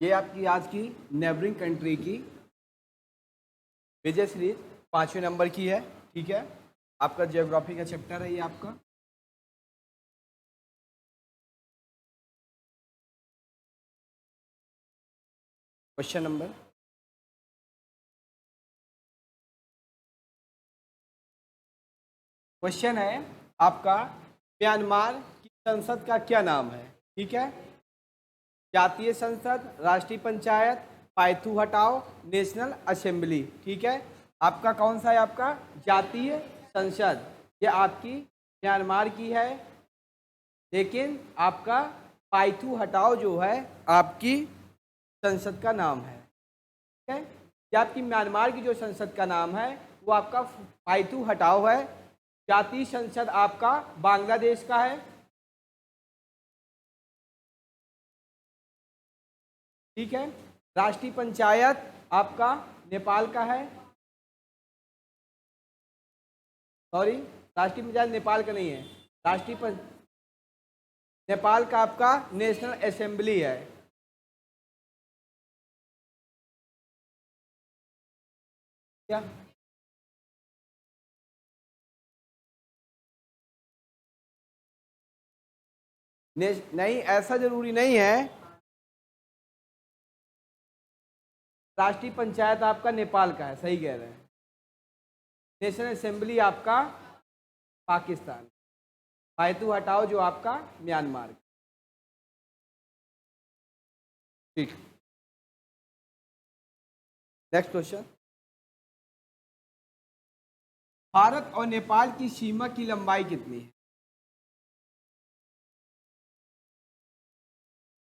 ये आपकी आज की नेबरिंग कंट्री की विजय सीरीज 5वें नंबर की है। ठीक है, आपका जियोग्राफी का चैप्टर है ये आपका। क्वेश्चन नंबर क्वेश्चन है आपका, म्यांमार की संसद का क्या नाम है? ठीक है, जातीय संसद, राष्ट्रीय पंचायत, पायथू हटाओ, नेशनल असेंबली। ठीक है, आपका कौन सा है? आपका जातीय संसद। ये आपकी म्यांमार की है, लेकिन आपका पायथू हटाओ जो है आपकी संसद का नाम है। ठीक है, ये आपकी म्यांमार की जो संसद का नाम है वो आपका पायथू हटाओ है। जातीय संसद आपका बांग्लादेश का है। ठीक है, राष्ट्रीय पंचायत आपका नेपाल का है। सॉरी, राष्ट्रीय पंचायत नेपाल का नहीं है, नेपाल का आपका नेशनल असेंबली है। क्या नहीं, ऐसा जरूरी नहीं है। राष्ट्रीय पंचायत आपका नेपाल का है, सही कह रहे हैं। नेशनल असेंबली आपका पाकिस्तान। पायथू हटाओ जो आपका म्यांमार। ठीक, नेक्स्ट क्वेश्चन। भारत और नेपाल की सीमा की लंबाई कितनी है?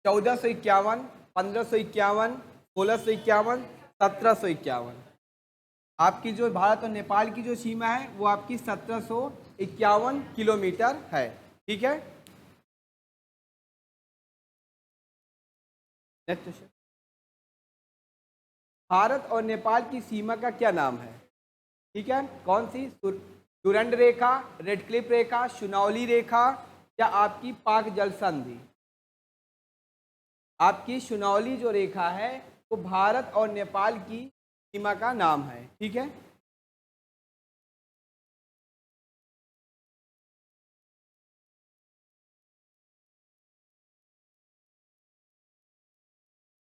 1451, 1551, 1651, 1751। आपकी जो भारत और नेपाल की जो सीमा है वो आपकी 1751 किलोमीटर है। ठीक है, नेक्स्ट क्वेश्चन। भारत और नेपाल की सीमा का क्या नाम है? ठीक है, कौन सी? सुरंड रेखा, रेड क्लिफ रेखा, सुनौली रेखा, या आपकी पाक जल संधि? आपकी सुनौली जो रेखा है वो भारत और नेपाल की सीमा का नाम है। ठीक है,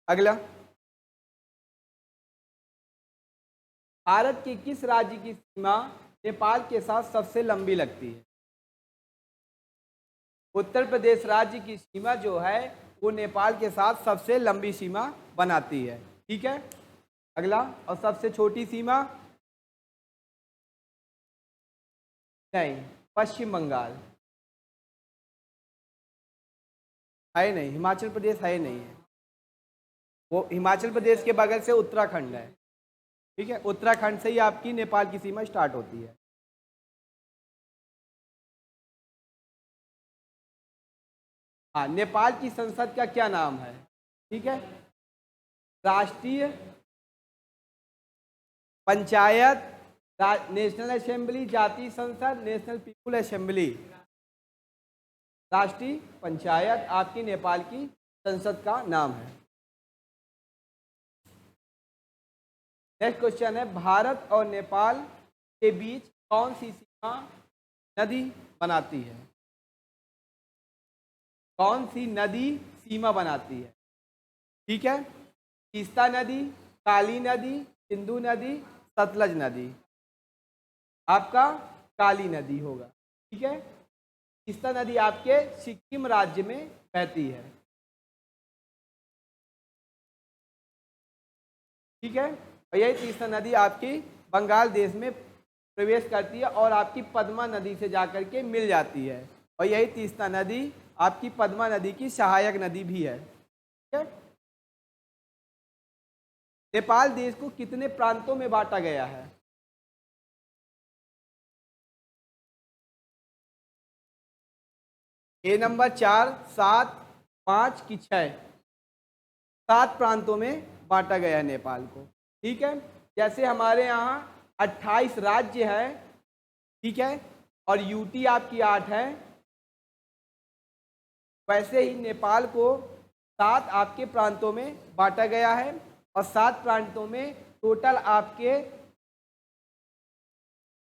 अगला। भारत के किस राज्य की सीमा नेपाल के साथ सबसे लंबी लगती है? उत्तर प्रदेश राज्य की सीमा जो है वो नेपाल के साथ सबसे लंबी सीमा बनाती है। ठीक है, अगला। और सबसे छोटी सीमा? नहीं, पश्चिम बंगाल है नहीं, हिमाचल प्रदेश है नहीं है। वो हिमाचल प्रदेश के बगल से उत्तराखंड है। ठीक है, उत्तराखंड से ही आपकी नेपाल की सीमा स्टार्ट होती है। हाँ, नेपाल की संसद का क्या नाम है? ठीक है, राष्ट्रीय पंचायत, नेशनल असेंबली, जातीय संसद, नेशनल पीपुल असेंबली। राष्ट्रीय पंचायत आपकी नेपाल की संसद का नाम है। नेक्स्ट क्वेश्चन है, भारत और नेपाल के बीच कौन सी सीमा नदी बनाती है? कौन सी नदी सीमा बनाती है? ठीक है, तीस्ता नदी, काली नदी, सिंधु नदी, सतलज नदी। आपका काली नदी होगा। ठीक है, तीस्ता नदी आपके सिक्किम राज्य में बहती है। ठीक है, और यही तीस्ता नदी आपकी बंगाल देश में प्रवेश करती है और आपकी पद्मा नदी से जाकर के मिल जाती है। और यही तीस्ता नदी आपकी पद्मा नदी की सहायक नदी भी है। ठीक है, नेपाल देश को कितने प्रांतों में बांटा गया है? ए नंबर 4, 7, 5 की 6? 7 प्रांतों में बांटा गया है नेपाल को। ठीक है, जैसे हमारे यहाँ 28 राज्य है, ठीक है, और यूटी आपकी 8 है, वैसे ही नेपाल को 7 आपके प्रांतों में बांटा गया है और 7 प्रांतों में टोटल आपके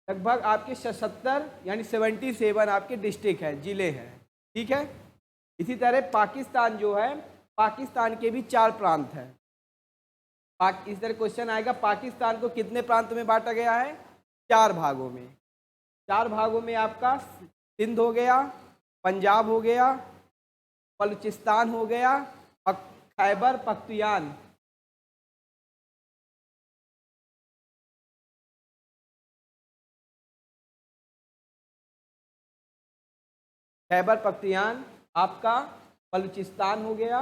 लगभग आपके 77 यानी 77 आपके डिस्ट्रिक्ट है, जिले हैं। ठीक है। इसी तरह पाकिस्तान जो है, पाकिस्तान के भी 4 प्रांत हैं। इस तरह क्वेश्चन आएगा, पाकिस्तान को कितने प्रांत में बांटा गया है? 4 भागों में। 4 भागों में आपका सिंध हो गया, पंजाब हो गया, बलूचिस्तान हो गया और खैबर पख्तूनख्वा, खैबर पख्तूनख्वा आपका बलूचिस्तान हो गया,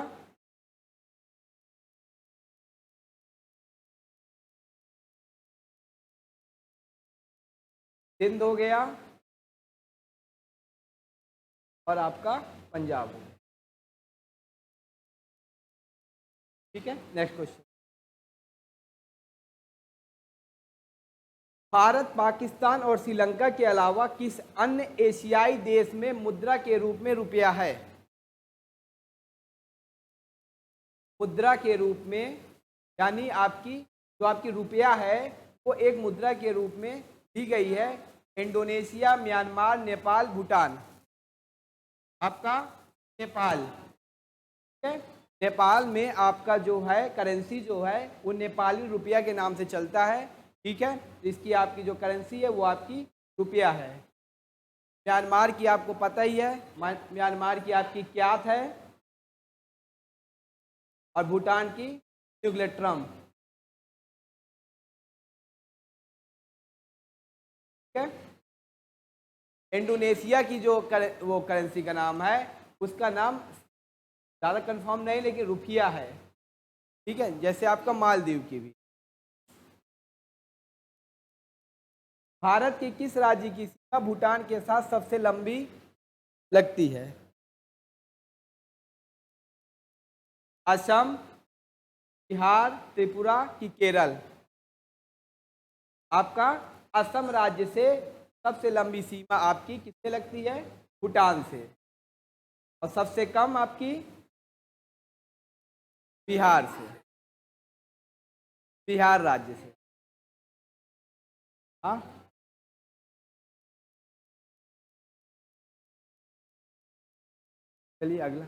सिंध हो गया और आपका पंजाब हो गया। ठीक है। नेक्स्ट क्वेश्चन, भारत, पाकिस्तान और श्रीलंका के अलावा किस अन्य एशियाई देश में मुद्रा के रूप में रुपया है? मुद्रा के रूप में, यानी आपकी जो आपकी रुपया है वो एक मुद्रा के रूप में दी गई है। Indonesia, Myanmar, Nepal, Bhutan. आपका नेपाल। ठीक है। नेपाल में आपका जो है करेंसी जो है वो नेपाली रुपया के नाम से चलता है। ठीक है। इसकी आपकी जो करेंसी है वो आपकी रुपया है। म्यांमार की आपको पता ही है, म्यांमार की आपकी क्यात है और भूटान की न्यूग्लेट्रम। ठीक है। इंडोनेशिया की जो वो करेंसी का नाम है, उसका नाम ज़्यादा कंफर्म नहीं लेकिन रुपया है। ठीक है। जैसे आपका मालदीव की भी। भारत के किस राज्य की सीमा भूटान के साथ सबसे लंबी लगती है? असम, बिहार, त्रिपुरा की केरल? आपका असम राज्य से सबसे लंबी सीमा आपकी किससे लगती है? भूटान से। और सबसे कम आपकी बिहार से, बिहार राज्य से। हाँ, चलिए अगला।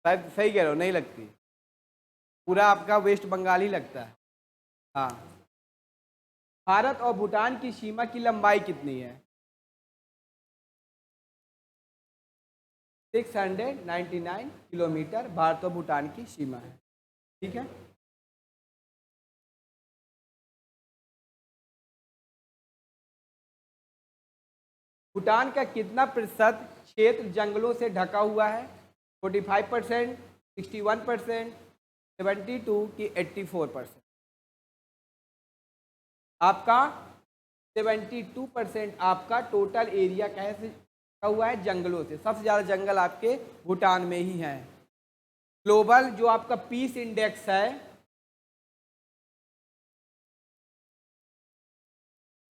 शायद सही कह रहे हो, नहीं लगती। पूरा आपका वेस्ट बंगाल ही लगता है। हाँ। भारत और भूटान की सीमा की लंबाई कितनी है? 699 किलोमीटर भारत और भूटान की सीमा है। ठीक है। भूटान का कितना प्रतिशत क्षेत्र जंगलों से ढका हुआ है? 45%, 61%, 72 की 84%? आपका 72% आपका टोटल एरिया कैसे ढका हुआ है? जंगलों से। सबसे ज़्यादा जंगल आपके भूटान में ही हैं। ग्लोबल जो आपका पीस इंडेक्स है,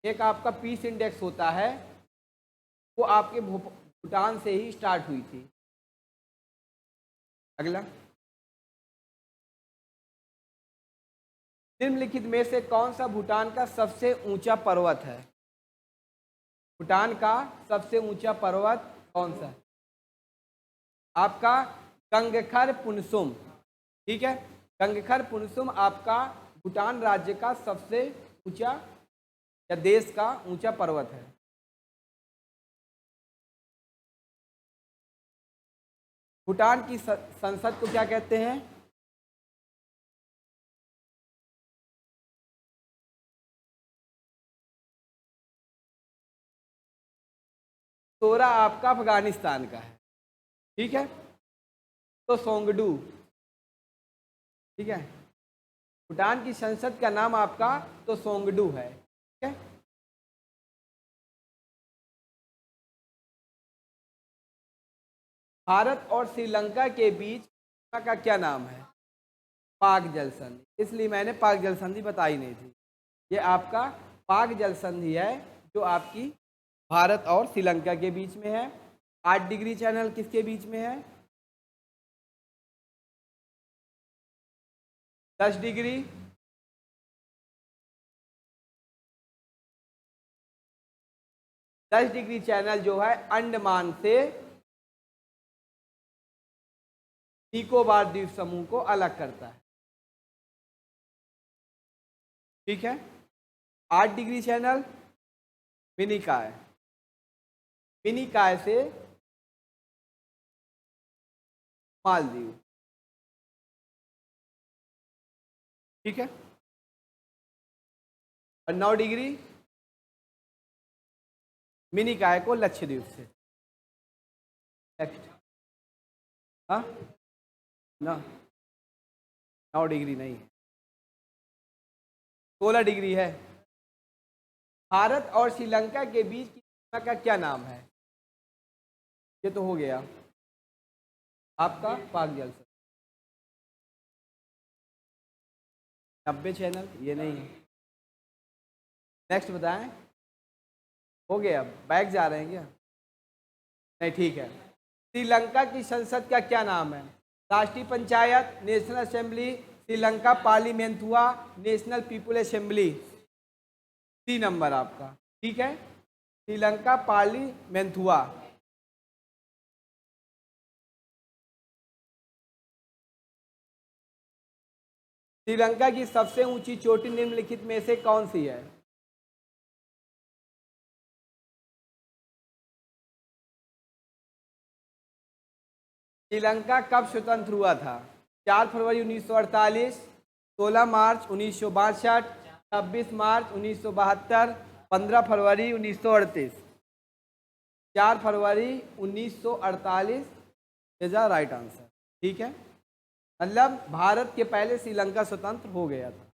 एक आपका पीस इंडेक्स होता है, वो आपके भूटान से ही स्टार्ट हुई थी। अगला, निम्नलिखित में से कौन सा भूटान का सबसे ऊंचा पर्वत है? भूटान का सबसे ऊंचा पर्वत कौन सा है? आपका गंगखर पुनसुम। ठीक है। गंगखर पुनसुम आपका भूटान राज्य का सबसे ऊंचा या देश का ऊंचा पर्वत है। भूटान की संसद को क्या कहते हैं? तोरा आपका अफगानिस्तान का है। ठीक है। तो सोंगडू। ठीक है। भूटान की संसद का नाम आपका तो सोंगडू है। ठीक है। भारत और श्रीलंका के बीच सीमा का क्या नाम है? पाक जल संधि, इसलिए मैंने पाक जल संधि बताई नहीं थी। ये आपका पाक जल संधि है जो आपकी भारत और श्रीलंका के बीच में है। 8 डिग्री चैनल किसके बीच में है? 10 डिग्री, 10 डिग्री चैनल जो है अंडमान से निकोबार द्वीप समूह को अलग करता है। ठीक है। 8 डिग्री चैनल मिनिकॉय, मिनिकॉय से मालदीव। ठीक है। और 9 डिग्री मिनिकॉय को लक्षद्वीप से। नेक्स्ट। हाँ, 9 डिग्री नहीं है, 16 डिग्री है। भारत और श्रीलंका के बीच की सीमा का क्या नाम है? ये तो हो गया आपका पाक जल संधि। 90 चैनल ये नहीं है। नेक्स्ट बताएं। हो गया, बैक जा रहे हैं क्या? नहीं, ठीक है। श्रीलंका की संसद का क्या नाम है? राष्ट्रीय panchayat, national assembly, Sri Lanka parliament हुआ, नेशनल पीपुल असेंबली। 3 नंबर आपका। ठीक है। श्रीलंका पार्लियामेंट हुआ। श्रीलंका की सबसे ऊंची चोटी निम्नलिखित में से कौन सी है? श्रीलंका कब स्वतंत्र हुआ था? 4 फरवरी 1948, 16 मार्च 1962, 26 मार्च 1972, 15 फरवरी 1938। 4 फरवरी 1948 इज द राइट आंसर। ठीक है। मतलब भारत के पहले श्रीलंका स्वतंत्र हो गया था।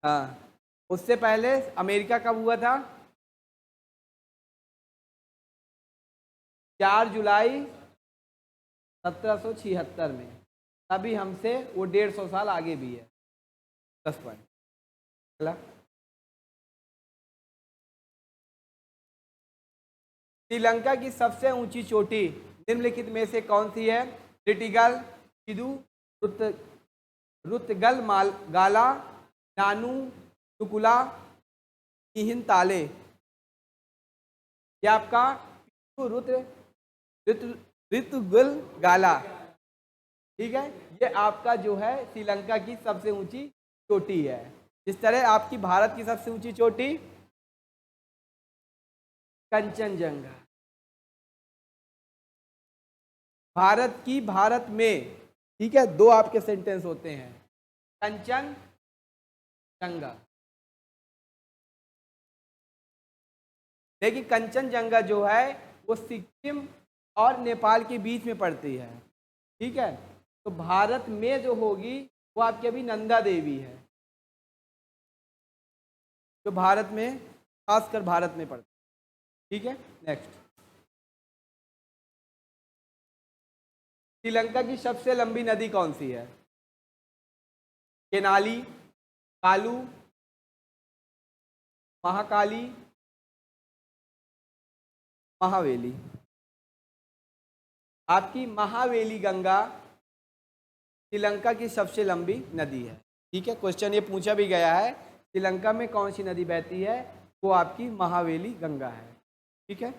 हाँ, उससे पहले अमेरिका कब हुआ था? 4 जुलाई 1776 में। तभी हमसे वो 150 साल आगे भी है। 10 पॉइंट। चला। श्रीलंका की सबसे ऊंची चोटी निम्नलिखित में से कौन सी है? रिटिगल, किदू, रुतगल गाला, नानू, टुकुला, इहिंताले। ये आपका ऋतुगल गाला। ठीक है। ये आपका जो है श्रीलंका की सबसे ऊंची चोटी है। जिस तरह आपकी भारत की सबसे ऊंची चोटी कंचनजंगा। भारत में, ठीक है, 2 आपके सेंटेंस होते हैं, कंचनजंगा। लेकिन कंचनजंगा जो है वो सिक्किम और नेपाल के बीच में पड़ती है। ठीक है। तो भारत में जो होगी वो आपकी अभी नंदा देवी है, जो भारत में, खासकर भारत में पड़ती है। ठीक है। नेक्स्ट। श्रीलंका की सबसे लंबी नदी कौन सी है? केनाली, कालू, महाकाली, महावेली। आपकी महावेली गंगा श्रीलंका की सबसे लंबी नदी है। ठीक है। क्वेश्चन ये पूछा भी गया है, श्रीलंका में कौन सी नदी बहती है? वो आपकी महावेली गंगा है। ठीक है।